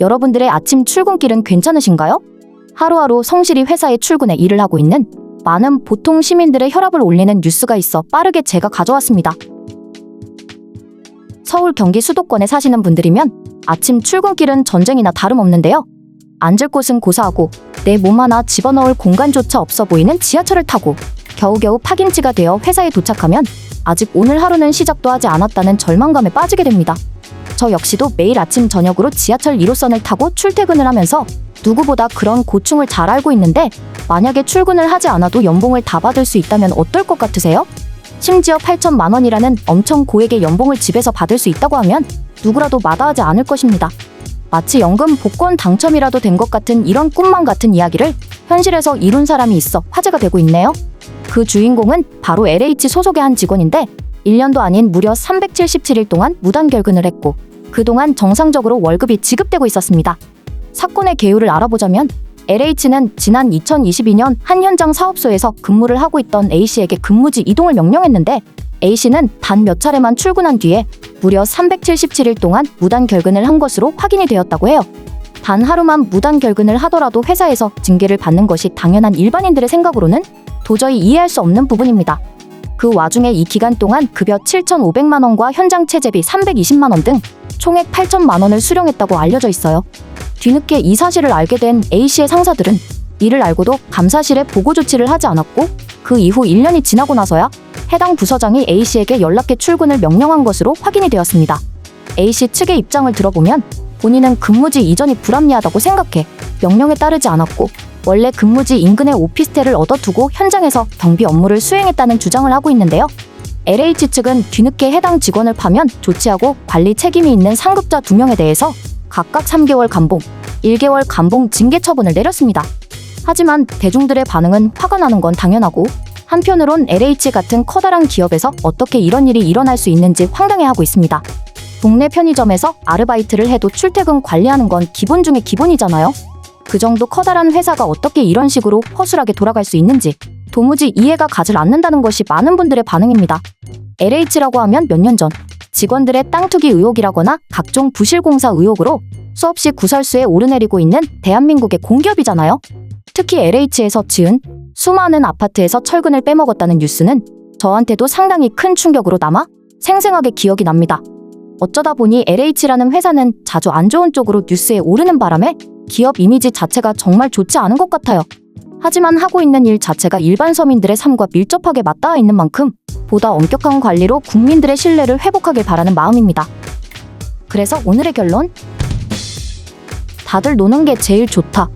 여러분들의 아침 출근길은 괜찮으신가요? 하루하루 성실히 회사에 출근해 일을 하고 있는 많은 보통 시민들의 혈압을 올리는 뉴스가 있어 빠르게 제가 가져왔습니다. 서울 경기 수도권에 사시는 분들이면 아침 출근길은 전쟁이나 다름없는데요. 앉을 곳은 고사하고 내 몸 하나 집어넣을 공간조차 없어 보이는 지하철을 타고 겨우겨우 파김치가 되어 회사에 도착하면 아직 오늘 하루는 시작도 하지 않았다는 절망감에 빠지게 됩니다. 저 역시도 매일 아침 저녁으로 지하철 1호선을 타고 출퇴근을 하면서 누구보다 그런 고충을 잘 알고 있는데 만약에 출근을 하지 않아도 연봉을 다 받을 수 있다면 어떨 것 같으세요? 심지어 8천만 원이라는 엄청 고액의 연봉을 집에서 받을 수 있다고 하면 누구라도 마다하지 않을 것입니다. 마치 연금 복권 당첨이라도 된 것 같은 이런 꿈만 같은 이야기를 현실에서 이룬 사람이 있어 화제가 되고 있네요. 그 주인공은 바로 LH 소속의 한 직원인데 1년도 아닌 무려 377일 동안 무단 결근을 했고 그동안 정상적으로 월급이 지급되고 있었습니다. 사건의 개요를 알아보자면 LH는 지난 2022년 한 현장 사업소에서 근무를 하고 있던 A씨에게 근무지 이동을 명령했는데 A씨는 단 몇 차례만 출근한 뒤에 무려 377일 동안 무단 결근을 한 것으로 확인이 되었다고 해요. 단 하루만 무단 결근을 하더라도 회사에서 징계를 받는 것이 당연한 일반인들의 생각으로는 도저히 이해할 수 없는 부분입니다. 그 와중에 이 기간 동안 급여 7,500만 원과 현장 체재비 320만 원 등 총액 8천만 원을 수령했다고 알려져 있어요. 뒤늦게 이 사실을 알게 된 A씨의 상사들은 이를 알고도 감사실에 보고 조치를 하지 않았고 그 이후 1년이 지나고 나서야 해당 부서장이 A씨에게 연락해 출근을 명령한 것으로 확인이 되었습니다. A씨 측의 입장을 들어보면 본인은 근무지 이전이 불합리하다고 생각해 명령에 따르지 않았고 원래 근무지 인근의 오피스텔을 얻어두고 현장에서 경비 업무를 수행했다는 주장을 하고 있는데요. LH 측은 뒤늦게 해당 직원을 파면 조치하고 관리 책임이 있는 상급자 2명에 대해서 각각 3개월 감봉, 1개월 감봉 징계 처분을 내렸습니다. 하지만 대중들의 반응은 화가 나는 건 당연하고 한편으론 LH 같은 커다란 기업에서 어떻게 이런 일이 일어날 수 있는지 황당해하고 있습니다. 동네 편의점에서 아르바이트를 해도 출퇴근 관리하는 건 기본 중에 기본이잖아요. 그 정도 커다란 회사가 어떻게 이런 식으로 허술하게 돌아갈 수 있는지 도무지 이해가 가질 않는다는 것이 많은 분들의 반응입니다. LH라고 하면 몇 년 전 직원들의 땅 투기 의혹이라거나 각종 부실공사 의혹으로 수없이 구설수에 오르내리고 있는 대한민국의 공기업이잖아요. 특히 LH에서 지은 수많은 아파트에서 철근을 빼먹었다는 뉴스는 저한테도 상당히 큰 충격으로 남아 생생하게 기억이 납니다. 어쩌다 보니 LH라는 회사는 자주 안 좋은 쪽으로 뉴스에 오르는 바람에 기업 이미지 자체가 정말 좋지 않은 것 같아요. 하지만 하고 있는 일 자체가 일반 서민들의 삶과 밀접하게 맞닿아 있는 만큼 보다 엄격한 관리로 국민들의 신뢰를 회복하길 바라는 마음입니다. 그래서 오늘의 결론? 다들 노는 게 제일 좋다.